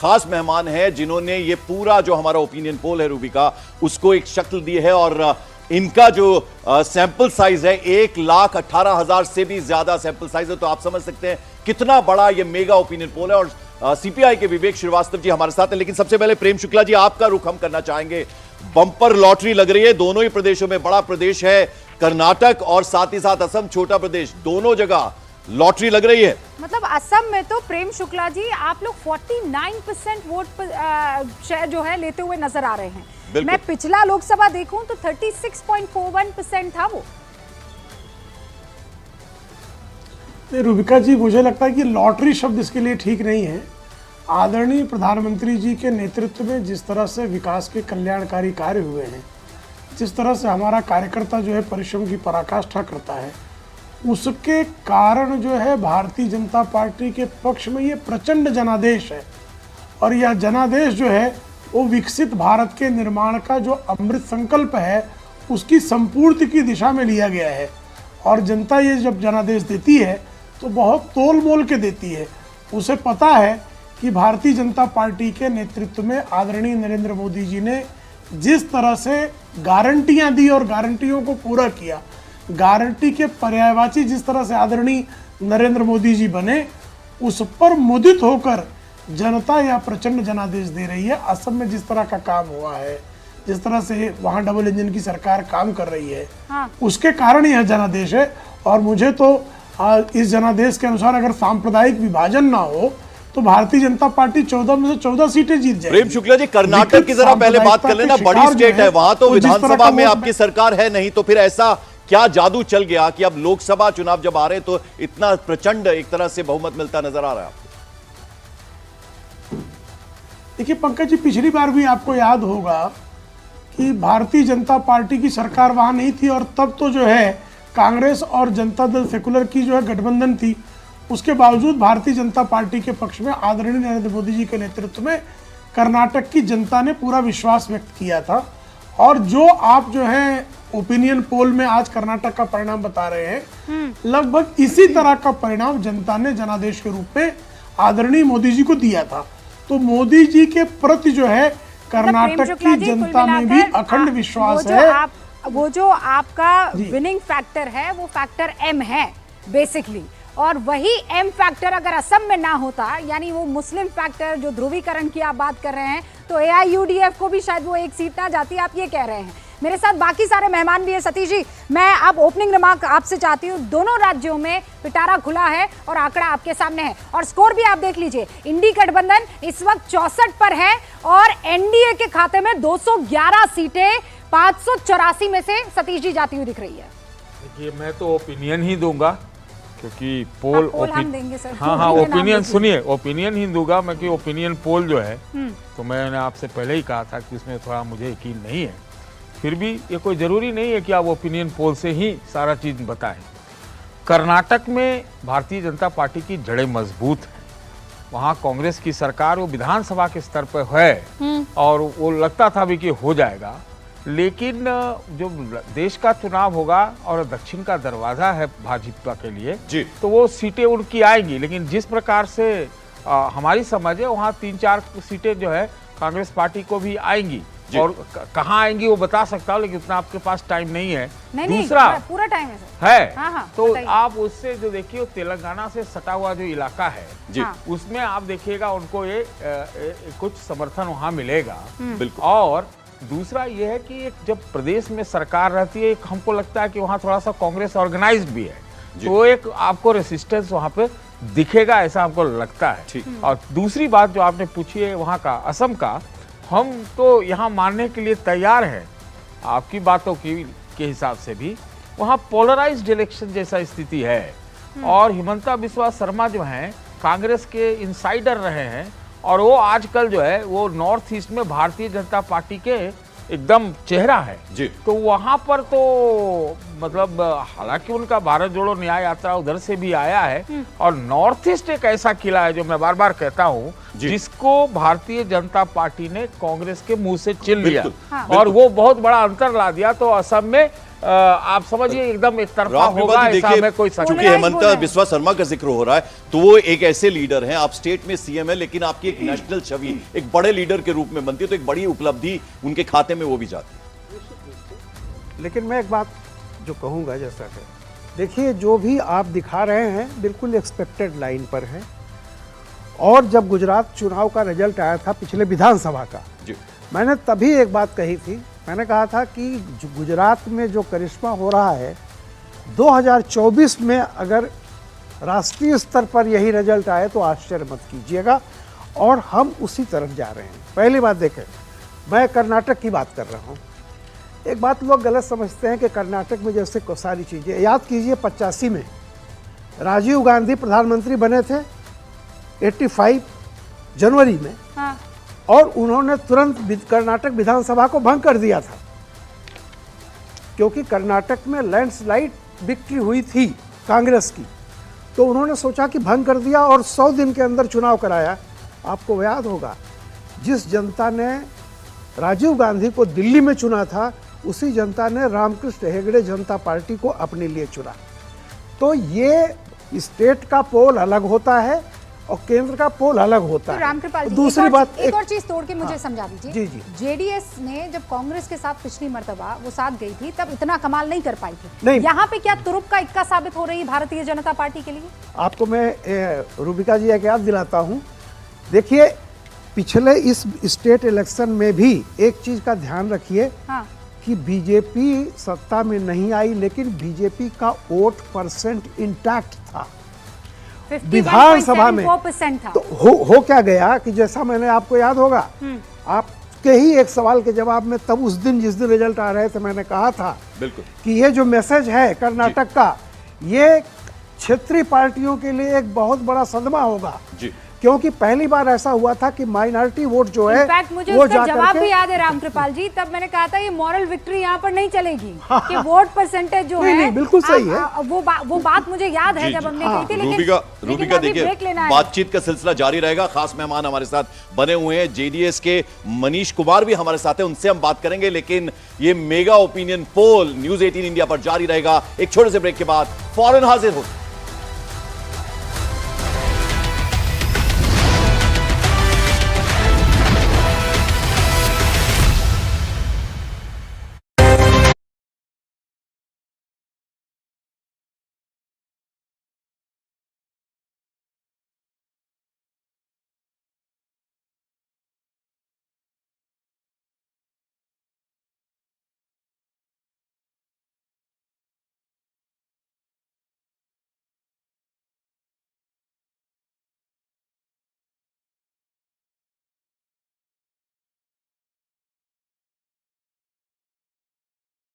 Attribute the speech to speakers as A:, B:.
A: खास मेहमान हैं जिन्होंने ये पूरा जो हमारा ओपिनियन पोल है रूबिका उसको एक शक्ल दी है। और इनका जो सैंपल साइज है 1,18,000 से भी ज्यादा सैंपल साइज है, तो आप समझ सकते हैं कितना बड़ा ये मेगा ओपिनियन पोल है। और सीपीआई के विवेक श्रीवास्तव जी हमारे साथ हैं, लेकिन सबसे पहले प्रेम शुक्ला जी आपका रुख हम करना चाहेंगे। बंपर लॉटरी लग रही है दोनों ही प्रदेशों में, बड़ा प्रदेश है कर्नाटक और साथ ही साथ असम छोटा प्रदेश, दोनों जगह लॉटरी लग रही है।
B: मतलब असम में तो प्रेम शुक्ला जी आप लोग 49% वोट शेयर जो है लेते हुए नजर आ रहे हैं। मैं पिछला लोकसभा देखूं तो 36.41% था वो।
C: रूबिका जी, मुझे लगता है कि लॉटरी शब्द इसके लिए ठीक नहीं है। आदरणीय प्रधानमंत्री जी के नेतृत्व में जिस तरह से विकास के कल्याणकारी कार्य हुए हैं, जिस तरह से हमारा कार्यकर्ता जो है परिश्रम की पराकाष्ठा करता है, उसके कारण जो है भारतीय जनता पार्टी के पक्ष में ये प्रचंड जनादेश है। और यह जनादेश जो है वो विकसित भारत के निर्माण का जो अमृत संकल्प है उसकी संपूर्ति की दिशा में लिया गया है। और जनता ये जब जनादेश देती है तो बहुत तोल मोल के देती है। उसे पता है कि भारतीय जनता पार्टी के नेतृत्व में आदरणीय नरेंद्र मोदी जी ने जिस तरह से गारंटियां दी और गारंटियों को पूरा किया, गारंटी के पर्यायवाची जिस तरह से आदरणीय नरेंद्र मोदी जी बने, उस पर मुदित होकर जनता यह प्रचंड जनादेश दे रही है। असम में जिस तरह का काम हुआ है, जिस तरह से वहां डबल इंजन की सरकार काम कर रही है, उसके कारण यह जनादेश है। और मुझे तो इस जनादेश के अनुसार अगर सांप्रदायिक विभाजन ना हो तो भारतीय जनता पार्टी 14 में से 14 सीटें जीत जाएगी।
A: प्रेम शुक्ला जी, कर्नाटक की जरा पहले बात कर लेना, बड़ी स्टेट है, वहां तो विधानसभा में आपकी सरकार है नहीं, तो फिर ऐसा क्या जादू चल गया कि अब लोकसभा चुनाव जब आ रहे तो इतना प्रचंड एक तरह से बहुमत मिलता नजर आ रहा है आपको?
C: देखिए पंकज जी, पिछली बार भी आपको याद होगा कि भारतीय जनता पार्टी की सरकार वहां नहीं थी और तब तो जो है कांग्रेस और जनता दल सेकुलर की जो है गठबंधन थी। उसके बावजूद भारतीय जनता पार्टी के पक्ष में आदरणीय नरेंद्र मोदी जी के नेतृत्व में कर्नाटक की जनता ने पूरा विश्वास व्यक्त किया था। और जो आप जो है ओपिनियन पोल में आज कर्नाटक का परिणाम बता रहे हैं, लगभग इसी तरह का परिणाम जनता ने जनादेश के रूप में आदरणीय मोदी जी को दिया था। तो मोदी जी के प्रति जो है कर्नाटक की जनता में भी अखंड विश्वास है।
B: वो जो आपका विनिंग फैक्टर है वो फैक्टर एम है बेसिकली, और वही एम फैक्टर अगर असम में ना होता, यानी वो मुस्लिम फैक्टर जो ध्रुवीकरण की आप बात कर रहे हैं, तो एआईयूडीएफ को भी शायद वो एक सीट ना जाती, आप ये कह रहे हैं। मेरे साथ बाकी सारे मेहमान भी है। सतीश जी, मैं अब ओपनिंग रिमार्क आपसे चाहती हूँ। दोनों राज्यों में पिटारा खुला है और आंकड़ा आपके सामने है और स्कोर भी आप देख लीजिए। इंडी गठबंधन इस वक्त 64 पर है और एनडीए के खाते में 211 सीटें 584 में से सतीश जी जाती हुई दिख रही है।
D: देखिए, मैं तो ओपिनियन ही दूंगा क्योंकि पोल
B: हम देंगे सर।
D: हाँ, ओपिनियन सुनिए, ओपिनियन ही दूंगा मैं कि ओपिनियन पोल जो है, तो मैंने आपसे पहले ही कहा था कि उसमें थोड़ा मुझे यकीन नहीं है। फिर भी ये कोई ज़रूरी नहीं है कि आप ओपिनियन पोल से ही सारा चीज़ बताएं। कर्नाटक में भारतीय जनता पार्टी की जड़ें मजबूत हैं। वहाँ कांग्रेस की सरकार वो विधानसभा के स्तर पर है और वो लगता था भी कि हो जाएगा, लेकिन जो देश का चुनाव होगा और दक्षिण का दरवाज़ा है भाजपा के लिए जी, तो वो सीटें उनकी आएंगी। लेकिन जिस प्रकार से हमारी समझ है, वहाँ 3-4 सीटें जो है कांग्रेस पार्टी को भी आएंगी। और कहाँ आएंगी वो बता सकता हूँ, लेकिन उतना आपके पास टाइम नहीं है। दूसरा
B: पूरा टाइम है सर।
D: है
B: हाँ,
D: तो आप उससे जो देखिए तेलंगाना से सटा हुआ जो इलाका है जी, उसमें आप देखिएगा उनको ये कुछ समर्थन वहाँ मिलेगा। और दूसरा ये है कि जब प्रदेश में सरकार रहती है, हमको लगता है कि वहाँ थोड़ा सा कांग्रेस ऑर्गेनाइज्ड भी है, तो एक आपको रेसिस्टेंस वहाँ पे दिखेगा, ऐसा हमको लगता है। और दूसरी बात जो आपने पूछी है वहाँ का असम का, हम तो यहाँ मानने के लिए तैयार हैं आपकी बातों के हिसाब से भी वहाँ पोलराइज्ड इलेक्शन जैसा स्थिति है। और हिमंता बिस्वा शर्मा जो हैं कांग्रेस के इनसाइडर रहे हैं और वो आजकल जो है वो नॉर्थ ईस्ट में भारतीय जनता पार्टी के एकदम चेहरा है जी। तो वहाँ पर तो मतलब हालांकि उनका भारत जोड़ो न्याय यात्रा उधर से भी आया है, और नॉर्थ ईस्ट एक ऐसा किला है जो मैं बार बार कहता हूँ जिसको भारतीय जनता पार्टी ने कांग्रेस के मुंह से छीन लिया, और वो बहुत बड़ा अंतर ला दिया। तो असम में आप समझिए एकदम एक तरफा होगा, ऐसा हमें कोई सच
A: चूंकि हेमंत बिस्वा शर्मा का जिक्र हो रहा है, तो वो एक ऐसे लीडर हैं, आप स्टेट में सीएम है, लेकिन आपकी एक नेशनल छवि एक बड़े लीडर के रूप में बनती है, तो एक बड़ी उपलब्धि उनके खाते में वो भी जाती है।
E: लेकिन मैं एक बात जो कहूँगा, जैसा कि देखिए जो भी आप दिखा रहे हैं बिल्कुल एक्सपेक्टेड लाइन पर है। और जब गुजरात चुनाव का रिजल्ट आया था पिछले विधानसभा का, मैंने तभी एक बात कही थी, मैंने कहा था कि गुजरात में जो करिश्मा हो रहा है 2024 में अगर राष्ट्रीय स्तर पर यही रिजल्ट आए तो आश्चर्य मत कीजिएगा, और हम उसी तरफ जा रहे हैं। पहली बात देखें, मैं कर्नाटक की बात कर रहा हूँ। एक बात लोग गलत समझते हैं कि कर्नाटक में जैसे सारी चीज़ें, याद कीजिए 85 में राजीव गांधी प्रधानमंत्री बने थे 85 जनवरी में,
B: हाँ।
E: और उन्होंने तुरंत कर्नाटक विधानसभा को भंग कर दिया था, क्योंकि कर्नाटक में लैंडस्लाइड विक्ट्री हुई थी कांग्रेस की। तो उन्होंने सोचा कि भंग कर दिया और 100 दिन के अंदर चुनाव कराया। आपको याद होगा, जिस जनता ने राजीव गांधी को दिल्ली में चुना था, उसी जनता ने रामकृष्ण हेगड़े जनता पार्टी को अपने लिए चुना। तो ये स्टेट का पोल अलग होता है और केंद्र का पोल अलग होता
B: तो
E: है।
B: रामकृपाल जी,
E: दूसरी बात,
B: एक और चीज तोड़ के मुझे समझा दीजिए।
E: जी जी।
B: जेडीएस ने जब कांग्रेस के साथ पिछली मर्तबा वो साथ गई थी, तब इतना कमाल नहीं कर पाई थी।
E: नहीं।
B: यहाँ पे क्या तुरुप का इक्का साबित हो रही है भारतीय जनता पार्टी के लिए?
E: आपको मैं रूबिका जी एक याद दिलाता हूँ। देखिए पिछले इस स्टेट इलेक्शन में भी एक चीज का ध्यान रखिए,
B: हाँ।
E: कि बीजेपी सत्ता में नहीं आई, लेकिन बीजेपी का वोट परसेंट इंटैक्ट था विधानसभा में।
B: 51.74% था।
E: तो हो क्या गया कि जैसा मैंने, आपको याद होगा, आपके ही एक सवाल के जवाब में तब उस दिन जिस दिन रिजल्ट आ रहे थे, मैंने कहा था
A: बिल्कुल
E: कि ये जो मैसेज है कर्नाटक का, ये क्षेत्रीय पार्टियों के लिए एक बहुत बड़ा सदमा होगा
A: जी,
E: क्योंकि पहली बार ऐसा हुआ था कि माइनॉरिटी वोट जो है
B: इनफैक्ट मुझे
E: वो
B: उसका जवाब
E: जाकर
B: भी
E: के,
B: याद है रामकृपाल जी, तब मैंने कहा था ये मॉरल विक्ट्री यहाँ पर नहीं चलेगी कि वोट परसेंटेज जो
E: नहीं,
B: है,
E: नहीं, बिल्कुल सही है।
B: वो बात मुझे याद है
A: जी,
B: जब
A: जी।
B: हमने कही थी। लेकिन
A: रूबिका
B: अभी
A: देखिए,
B: ब्रेक लेना है।
A: बातचीत का सिलसिला जारी रहेगा। खास मेहमान हमारे साथ बने हुए हैं, जेडीएस के मनीष कुमार भी हमारे साथ हैं, उनसे हम बात करेंगे। लेकिन ये mega opinion poll news 18 India पर जारी रहेगा। एक छोटे से ब्रेक के बाद फौरन हाजिर होगा।